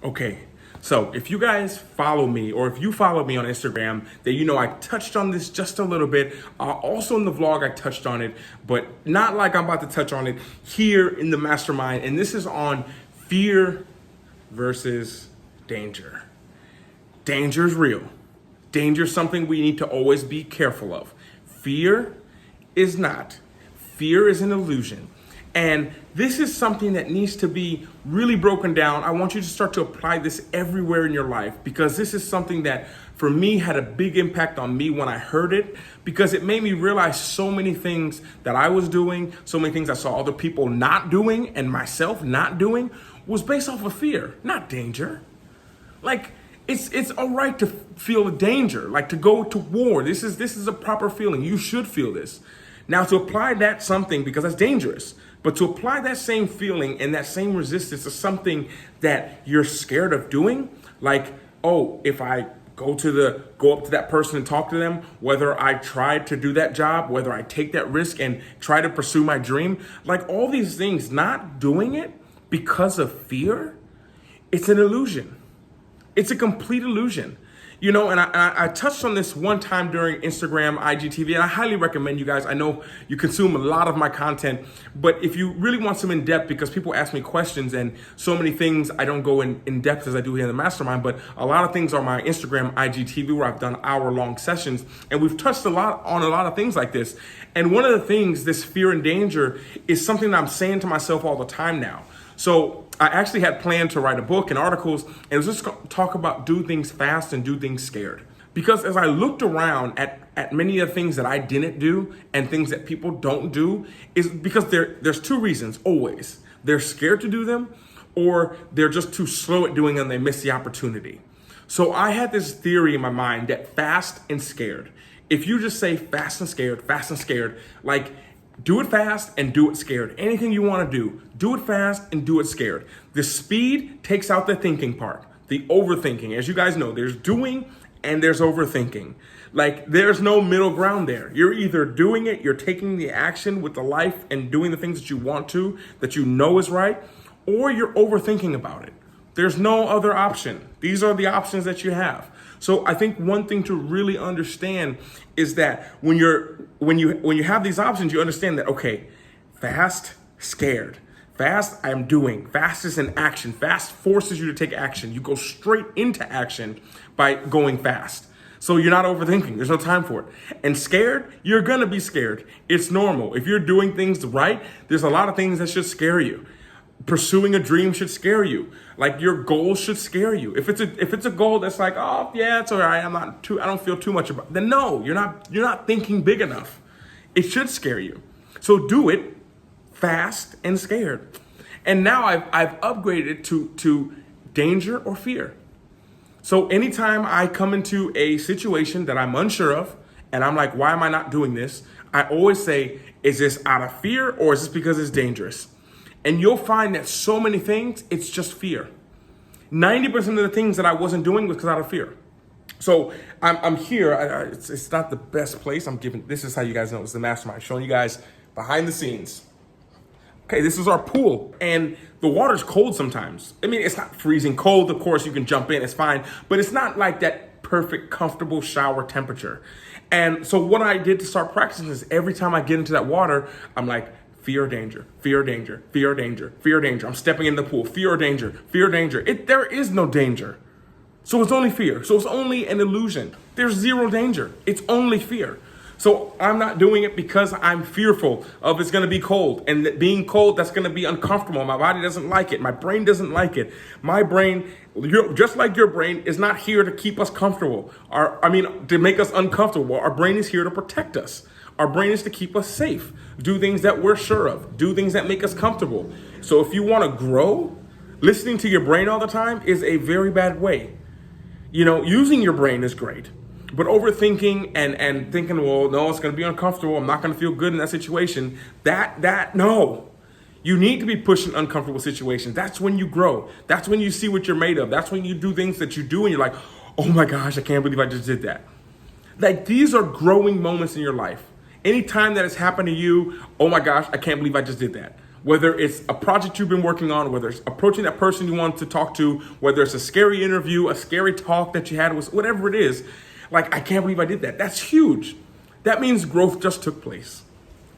Okay, so if you guys follow me or if you follow me on Instagram, then you know I touched on this just a little bit. Also in the vlog, I touched on it, but not like I'm about to touch on it here in the mastermind. And this is on fear versus danger. Danger is real. Danger is something we need to always be careful of. Fear is not. Fear is an illusion. And this is something that needs to be really broken down. I want you to start to apply this everywhere in your life, because this is something that for me had a big impact on me when I heard it, because it made me realize so many things that I was doing, so many things I saw other people not doing and myself not doing was based off of fear, not danger. Like, it's all right to feel danger, like to go to war. This is a proper feeling. You should feel this. Now, to apply that something, because that's dangerous, but to apply that same feeling and that same resistance to something that you're scared of doing, like, oh, if I go up to that person and talk to them, whether I try to do that job, whether I take that risk and try to pursue my dream, like all these things, not doing it because of fear, it's an illusion. It's a complete illusion. You know, and I touched on this one time during Instagram, IGTV, and I highly recommend you guys. I know you consume a lot of my content, but if you really want some in-depth, because people ask me questions and so many things, I don't go in depth as I do here in the mastermind, but a lot of things are my Instagram, IGTV, where I've done hour-long sessions, and we've touched on a lot of things like this. And one of the things, this fear and danger, is something that I'm saying to myself all the time now. So I actually had planned to write a book and articles, and it was just going to talk about do things fast and do things scared. Because as I looked around at many of the things that I didn't do and things that people don't do, is because there's two reasons always. They're scared to do them, or they're just too slow at doing them and they miss the opportunity. So I had this theory in my mind that fast and scared. If you just say fast and scared, like, do it fast and do it scared. Anything you want to do it fast and do it scared. The speed takes out the thinking part, the overthinking. As you guys know, there's doing and there's overthinking. Like, there's no middle ground there. You're either doing it, you're taking the action with the life and doing the things that you want to, that you know is right, or you're overthinking about it. There's no other option. These are the options that you have. So I think one thing to really understand is that when you have these options, you understand that, okay, fast, scared. Fast, I am doing. Fast is an action. Fast forces you to take action. You go straight into action by going fast. So you're not overthinking. There's no time for it. And scared, you're going to be scared. It's normal. If you're doing things right, there's a lot of things that should scare you. Pursuing a dream should scare you. Like, your goals should scare you. If it's a goal that's like, oh yeah, it's all right, I don't feel too much about it, then no, you're not thinking big enough. It should scare you. So do it fast and scared. And now I've upgraded it to danger or fear. So anytime I come into a situation that I'm unsure of and I'm like, why am I not doing this? I always say, is this out of fear or is this because it's dangerous? And you'll find that so many things, it's just fear. 90% of the things that I wasn't doing was because out of fear. So I'm here. It's not the best place. This is how you guys know it's the mastermind. Showing you guys behind the scenes. Okay, this is our pool. And the water's cold sometimes. I mean, it's not freezing cold. Of course, you can jump in. It's fine. But it's not like that perfect, comfortable shower temperature. And so what I did to start practicing is every time I get into that water, I'm like, fear or danger, fear or danger, fear or danger, fear or danger. I'm stepping in the pool, fear or danger, fear or danger. There is no danger. So it's only fear. So it's only an illusion. There's zero danger. It's only fear. So I'm not doing it because I'm fearful of it's going to be cold. And that being cold, that's going to be uncomfortable. My body doesn't like it. My brain doesn't like it. My brain, just like your brain, is not here to keep us comfortable. To make us uncomfortable. Our brain is here to protect us. Our brain is to keep us safe, do things that we're sure of, do things that make us comfortable. So if you want to grow, listening to your brain all the time is a very bad way. You know, using your brain is great, but overthinking and thinking, well, no, it's going to be uncomfortable, I'm not going to feel good in that situation, no. You need to be pushing uncomfortable situations. That's when you grow. That's when you see what you're made of. That's when you do things that you do and you're like, oh my gosh, I can't believe I just did that. Like, these are growing moments in your life. Anytime that has happened to you, oh my gosh, I can't believe I just did that. Whether it's a project you've been working on, whether it's approaching that person you want to talk to, whether it's a scary interview, a scary talk that you had, whatever it is, like, I can't believe I did that. That's huge. That means growth just took place.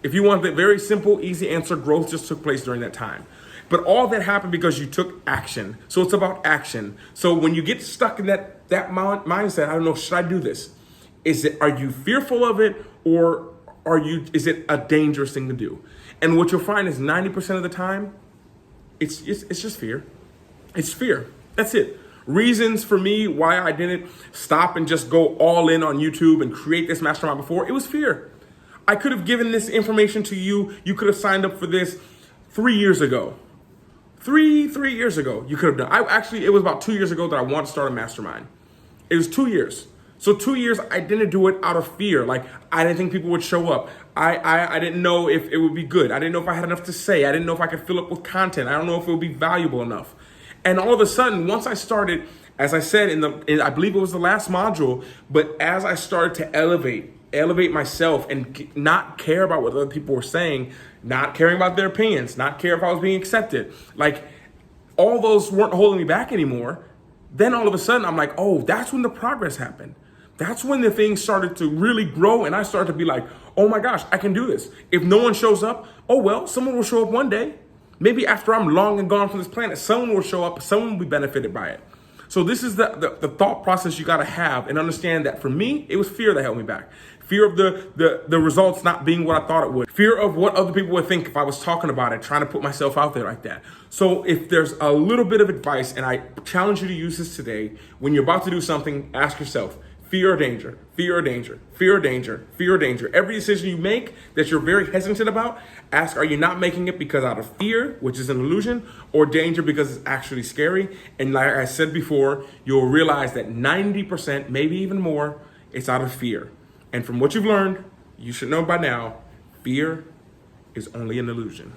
If you want the very simple, easy answer, growth just took place during that time. But all that happened because you took action. So it's about action. So when you get stuck in that mindset, I don't know, should I do this? Are you fearful of it, or is it a dangerous thing to do? And what you'll find is 90% of the time, it's just fear. It's fear. That's it. Reasons for me why I didn't stop and just go all in on YouTube and create this mastermind before, it was fear. I could have given this information to you. You could have signed up for this 3 years ago. Three years ago, you could have done. It was about 2 years ago that I wanted to start a mastermind. It was 2 years. So 2 years, I didn't do it out of fear. Like, I didn't think people would show up. I didn't know if it would be good. I didn't know if I had enough to say. I didn't know if I could fill up with content. I don't know if it would be valuable enough. And all of a sudden, once I started, as I said I believe it was the last module, but as I started to elevate myself and not care about what other people were saying, not caring about their opinions, not care if I was being accepted, like, all those weren't holding me back anymore. Then all of a sudden, I'm like, oh, that's when the progress happened. That's when the things started to really grow, and I started to be like, oh my gosh, I can do this. If no one shows up, oh well, someone will show up one day. Maybe after I'm long and gone from this planet, someone will show up, someone will be benefited by it. So this is the thought process you gotta have, and understand that for me, it was fear that held me back. Fear of the results not being what I thought it would. Fear of what other people would think if I was talking about it, trying to put myself out there like that. So if there's a little bit of advice, and I challenge you to use this today, when you're about to do something, ask yourself, fear or danger, fear or danger, fear or danger, fear or danger. Every decision you make that you're very hesitant about, ask, are you not making it because out of fear, which is an illusion, or danger because it's actually scary? And like I said before, you'll realize that 90%, maybe even more, it's out of fear. And from what you've learned, you should know by now, fear is only an illusion.